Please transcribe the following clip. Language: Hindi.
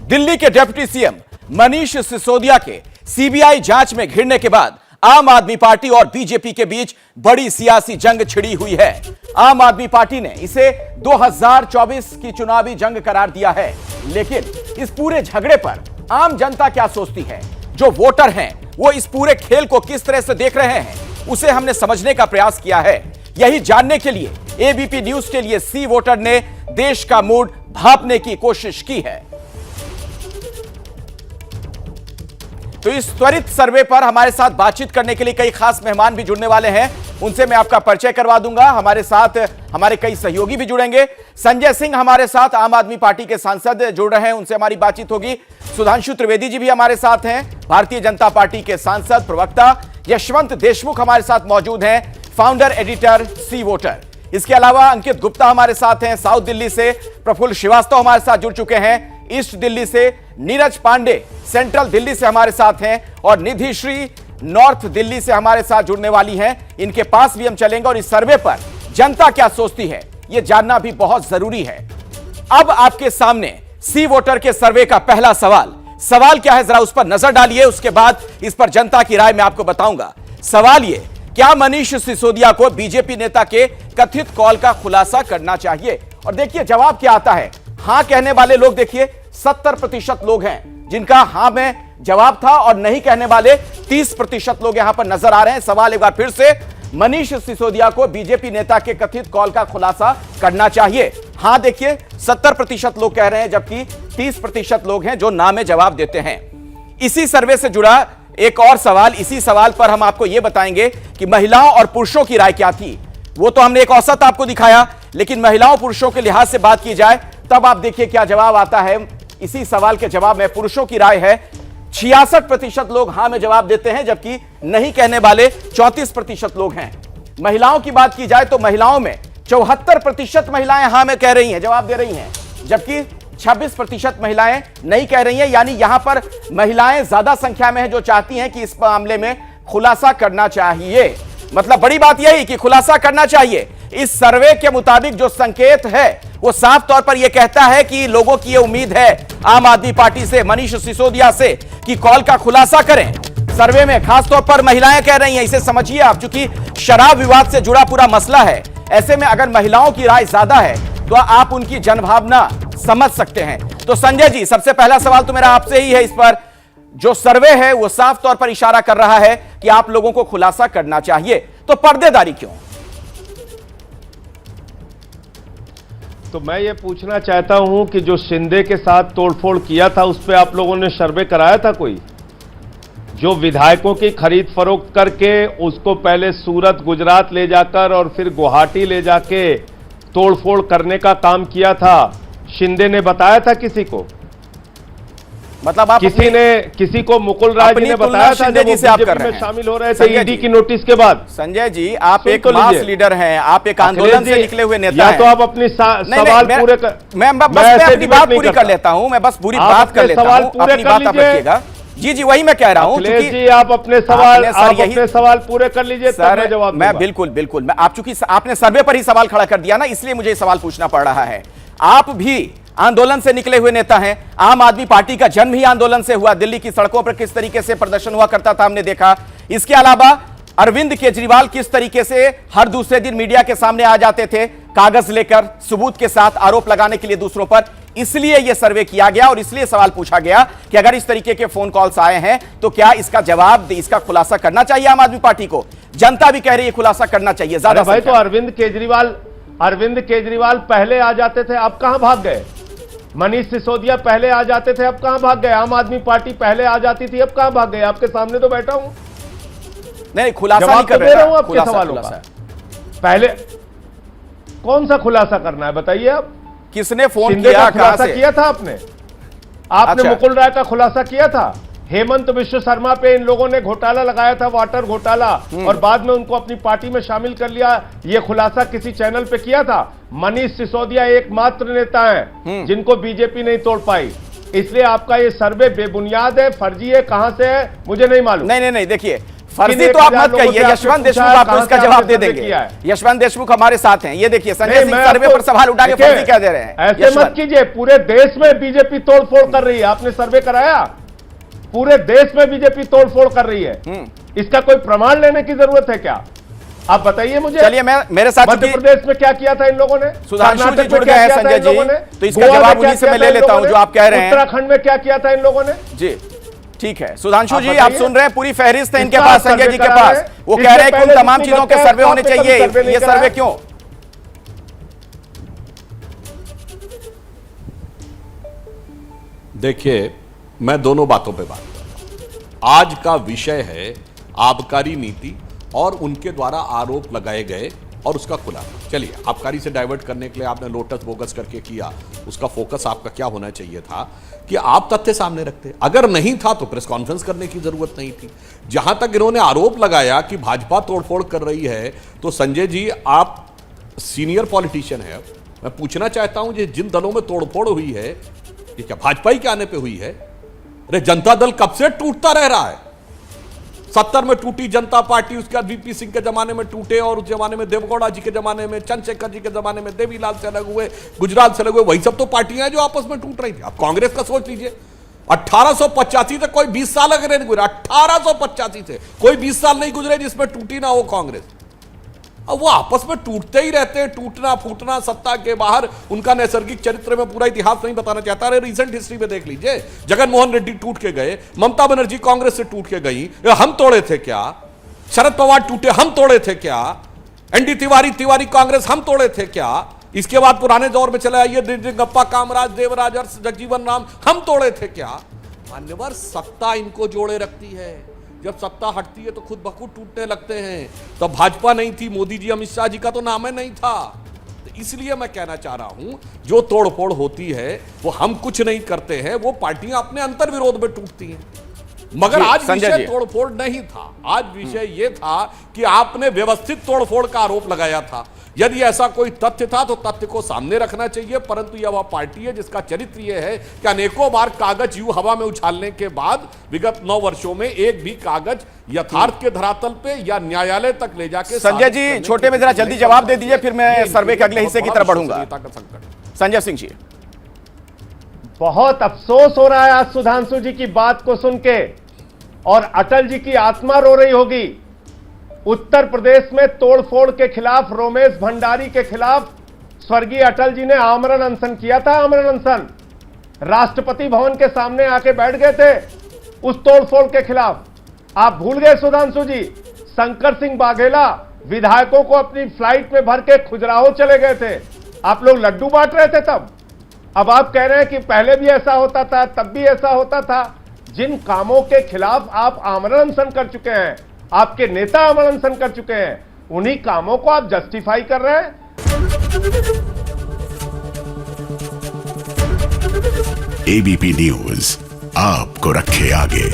दिल्ली के डिप्टी सीएम मनीष सिसोदिया के सीबीआई जांच में घिरने के बाद आम आदमी पार्टी और बीजेपी के बीच बड़ी सियासी जंग छिड़ी हुई है। आम आदमी पार्टी ने इसे 2024 की चुनावी जंग करार दिया है, लेकिन इस पूरे झगड़े पर आम जनता क्या सोचती है, जो वोटर हैं वो इस पूरे खेल को किस तरह से देख रहे हैं, उसे हमने समझने का प्रयास किया है। यही जानने के लिए एबीपी न्यूज के लिए सी वोटर ने देश का मूड भांपने की कोशिश की है। तो इस त्वरित सर्वे पर हमारे साथ बातचीत करने के लिए कई खास मेहमान भी जुड़ने वाले हैं, उनसे मैं आपका परिचय करवा दूंगा। हमारे साथ हमारे कई सहयोगी भी जुड़ेंगे। संजय सिंह हमारे साथ आम आदमी पार्टी के सांसद जुड़ रहे हैं, उनसे हमारी बातचीत होगी। सुधांशु त्रिवेदी जी भी हमारे साथ हैं, भारतीय जनता पार्टी के सांसद प्रवक्ता। यशवंत देशमुख हमारे साथ मौजूद हैं, फाउंडर एडिटर सी वोटर। इसके अलावा अंकित गुप्ता हमारे साथ हैं साउथ दिल्ली से, प्रफुल्ल श्रीवास्तव हमारे साथ जुड़ चुके हैं ईस्ट दिल्ली से, नीरज पांडे सेंट्रल दिल्ली से हमारे साथ हैं और निधि श्री नॉर्थ दिल्ली से हमारे साथ जुड़ने वाली हैं। इनके पास भी हम चलेंगे और इस सर्वे पर जनता क्या सोचती है यह जानना भी बहुत जरूरी है। अब आपके सामने सी वोटर के सर्वे का पहला सवाल क्या है, जरा उस पर नजर डालिए, उसके बाद इस पर जनता की राय मैं आपको बताऊंगा। सवाल ये, क्या मनीष सिसोदिया को बीजेपी नेता के कथित कॉल का खुलासा करना चाहिए? और देखिए जवाब क्या आता है। हां कहने वाले लोग देखिए 70% लोग हैं जिनका हां में जवाब था, और नहीं कहने वाले 30% लोग यहां पर नजर आ रहे हैं। सवाल एक बार फिर से, मनीष सिसोदिया को बीजेपी नेता के कथित कॉल का खुलासा करना चाहिए? हां देखिए 70% लोग कह रहे हैं, जबकि 30% लोग हैं जो ना में जवाब देते हैं। इसी सर्वे से जुड़ा एक और सवाल, इसी सवाल पर हम आपको यह बताएंगे कि महिलाओं और पुरुषों की राय क्या थी। वो तो हमने एक औसत आपको दिखाया, लेकिन महिलाओं पुरुषों के लिहाज से बात की जाए तब आप देखिए क्या जवाब आता है। इसी सवाल के जवाब में पुरुषों की राय है 66% लोग हां में जवाब देते हैं, जबकि नहीं कहने वाले 34% लोग हैं। महिलाओं की बात की जाए तो महिलाओं में 74% महिलाएं हां में कह रही हैं, जवाब दे रही हैं, जबकि 26% महिलाएं नहीं कह रही हैं। यानी यहां पर महिलाएं ज्यादा संख्या में हैं जो चाहती हैं कि इस मामले में खुलासा करना चाहिए। मतलब बड़ी बात यही कि खुलासा करना चाहिए। इस सर्वे के मुताबिक जो संकेत है वो साफ तौर पर यह कहता है कि लोगों की यह उम्मीद है आम आदमी पार्टी से, मनीष सिसोदिया से, कि कॉल का खुलासा करें। सर्वे में खासतौर पर महिलाएं कह रही हैं, इसे समझिए आप, चूंकि शराब विवाद से जुड़ा पूरा मसला है, ऐसे में अगर महिलाओं की राय ज्यादा है तो आप उनकी जनभावना समझ सकते हैं। तो संजय जी, सबसे पहला सवाल तो मेरा आपसे ही है, इस पर जो सर्वे है वो साफ तौर पर इशारा कर रहा है कि आप लोगों को खुलासा करना चाहिए, तो पर्देदारी क्यों? तो मैं ये पूछना चाहता हूं कि जो शिंदे के साथ तोड़फोड़ किया था उस पर आप लोगों ने सर्वे कराया था कोई? जो विधायकों की खरीद फरोख्त करके उसको पहले सूरत गुजरात ले जाकर और फिर गुवाहाटी ले जाके तोड़फोड़ करने का काम किया था, शिंदे ने बताया था किसी को? मतलब आप किसी को मुकुल राय जी ने बताया था जब वो बीजेपी में शामिल हो रहे थे ईडी की नोटिस के बाद? संजय जी, आप एक मास लीडर हैं, आप एक आंदोलन से निकले हुए नेता हैं। तो आप अपनी सवाल पूरे कर, मैं अपनी बात पूरी कर लेता हूं, मैं बस पूरी बात कर लेता हूं, अपनी बात आप रखिएगा। जी वही मैं कह रहा हूं जी, आप अपने सवाल पूरे कर लीजिए सर, जवाब मैं बिल्कुल मैं आप, चूंकि आपने सर्वे पर ही सवाल खड़ा कर दिया ना, इसलिए मुझे सवाल पूछना पड़ रहा है। आप भी आंदोलन से निकले हुए नेता हैं, आम आदमी पार्टी का जन्म ही आंदोलन से हुआ, दिल्ली की सड़कों पर किस तरीके से प्रदर्शन हुआ करता था हमने देखा। इसके अलावा अरविंद केजरीवाल किस तरीके से हर दूसरे दिन मीडिया के सामने आ जाते थे कागज लेकर, सबूत के साथ आरोप लगाने के लिए दूसरों पर। इसलिए यह सर्वे किया गया और इसलिए सवाल पूछा गया कि अगर इस तरीके के फोन कॉल्स आए हैं तो क्या इसका जवाब, इसका खुलासा करना चाहिए आम आदमी पार्टी को? जनता भी कह रही है खुलासा करना चाहिए। ज्यादा भाई तो अरविंद केजरीवाल पहले आ जाते थे, अब कहां भाग गए? मनीष सिसोदिया पहले आ जाते थे, अब कहां भाग गए? आम आदमी पार्टी पहले आ जाती थी, अब कहां भाग गए? आपके सामने तो बैठा हूं, नहीं खुलासा नहीं कर रहा हूं आपके सवालों का। पहले कौन सा खुलासा करना है बताइए आप? किसने फोन किया? खुलासा किया था आपने अच्छा। मुकुल राय का खुलासा किया था। हेमंत विश्व शर्मा पे इन लोगों ने घोटाला लगाया था, वाटर घोटाला, और बाद में उनको अपनी पार्टी में शामिल कर लिया। यह खुलासा किसी चैनल पे किया था। मनीष सिसोदिया एकमात्र नेता हैं जिनको बीजेपी नहीं तोड़ पाई, इसलिए आपका ये सर्वे बेबुनियाद है, फर्जी है, कहां से है मुझे नहीं मालूम। नहीं देखिए, फर्जी तो आप मत कहिए, यशवंत देशमुख आपको इसका जवाब दे देंगे। यशवंत देशमुख हमारे साथ हैं, ये देखिए संजय सिंह सर्वे पर सवाल उठा के फर्जी कह दे रहे हैं। ऐसे मत कीजिए, पूरे देश में बीजेपी तोड़फोड़ कर रही है, आपने सर्वे कराया? पूरे देश में बीजेपी तोड़फोड़ कर रही है, इसका कोई प्रमाण लेने की जरूरत है क्या? आप बताइए मुझे। चलिए, मैं मेरे साथ मध्य प्रदेश में क्या किया था इन लोगों ने, सुधांशु जी जुड़ गए हैं संजय जी, तो इसका जवाब उन्हीं से मैं ले लेता हूं जो आप कह रहे हैं। उत्तराखंड में क्या किया था इन लोगों ने? जी ठीक है, सुधांशु जी आप सुन रहे हैं, पूरी फहरिस्त है इनके पास, संजय जी के पास। वो कह रहे हैं कि उन तमाम चीजों के सर्वे होने चाहिए, ये सर्वे क्यों? देखिए, मैं दोनों बातों पे बात कर रहा हूं। आज का विषय है आबकारी नीति और उनके द्वारा आरोप लगाए गए और उसका खुलासा। चलिए, आबकारी से डाइवर्ट करने के लिए आपने लोटस बोगस करके किया, उसका फोकस आपका क्या होना चाहिए था कि आप तथ्य सामने रखते। अगर नहीं था तो प्रेस कॉन्फ्रेंस करने की जरूरत नहीं थी। जहां तक इन्होंने आरोप लगाया कि भाजपा तोड़फोड़ कर रही है, तो संजय जी आप सीनियर पॉलिटिशियन है, मैं पूछना चाहता हूं कि जिन दलों में तोड़फोड़ हुई है, ये क्या भाजपा ही के आने पे हुई है? अरे जनता दल कब से टूटता रह रहा है। 70 में टूटी जनता पार्टी, उसके बाद वीपी सिंह के जमाने में टूटे, और उस जमाने में देवगौड़ा जी के जमाने में, चंद्रशेखर जी के जमाने में देवीलाल से अलग हुए, गुजराल से अलग हुए, वही सब तो पार्टियां हैं जो आपस में टूट रही थी। आप कांग्रेस का सोच लीजिए, 1885 से कोई 20 साल अगर नहीं गुजरे, 1885 से कोई 20 साल नहीं गुजरे जिसमें टूटी ना हो कांग्रेस। अब वो आपस में टूटते ही रहते हैं, टूटना फूटना सत्ता के बाहर, उनका नैसर्गिक चरित्र में पूरा इतिहास नहीं बताना चाहता। अरे रिसेंट हिस्ट्री में देख लीजिए, जगन मोहन रेड्डी टूट के गए, ममता बनर्जी कांग्रेस से टूट के गई, हम तोड़े थे क्या? शरद पवार टूटे, हम तोड़े थे क्या? एनडी तिवारी कांग्रेस, हम तोड़े थे क्या? इसके बाद पुराने दौर में चले आइए, गप्पा कामराज, देवराज, जगजीवन राम, हम तोड़े थे क्या? मान्यवर, सत्ता इनको जोड़े रखती है। जब सत्ता हटती है तो खुद ब खुद टूटने लगते हैं। तब भाजपा नहीं थी, मोदी जी अमित शाह जी का तो नाम ही नहीं था। तो इसलिए मैं कहना चाह रहा हूं, जो तोड़फोड़ होती है वो हम कुछ नहीं करते हैं, वो पार्टियां अपने अंतर विरोध में टूटती हैं। मगर आज विषय तोड़फोड़ नहीं था, आज विषय यह था कि आपने व्यवस्थित तोड़फोड़ का आरोप लगाया था। यदि ऐसा कोई तथ्य था तो तथ्य को सामने रखना चाहिए, परंतु यह वह पार्टी है जिसका चरित्र यह है कि अनेकों बार कागज यूं हवा में उछालने के बाद विगत 9 वर्षों में एक भी कागज यथार्थ के धरातल पे या न्यायालय तक ले जाके। संजय जी छोटे में जरा जल्दी जवाब दे दीजिए, फिर मैं सर्वे के अगले हिस्से की तरफ बढ़ूंगा। संजय सिंह जी, बहुत अफसोस हो रहा है आज सुधांशु जी की बात को सुन के, और अटल जी की आत्मा रो रही होगी। उत्तर प्रदेश में तोड़फोड़ के खिलाफ, रोमेश भंडारी के खिलाफ स्वर्गीय अटल जी ने आमरण अनशन किया था। आमरण अनशन राष्ट्रपति भवन के सामने आके बैठ गए थे उस तोड़फोड़ के खिलाफ। आप भूल गए सुधांशु जी, शंकर सिंह वाघेला विधायकों को अपनी फ्लाइट में भर के खुजराहो चले गए थे, आप लोग लड्डू बांट रहे थे तब। अब आप कह रहे हैं कि पहले भी ऐसा होता था, तब भी ऐसा होता था। जिन कामों के खिलाफ आप आमरण अनशन कर चुके हैं, आपके नेता आमरण अनशन कर चुके हैं, उन्हीं कामों को आप जस्टिफाई कर रहे हैं। एबीपी न्यूज आपको रखे आगे।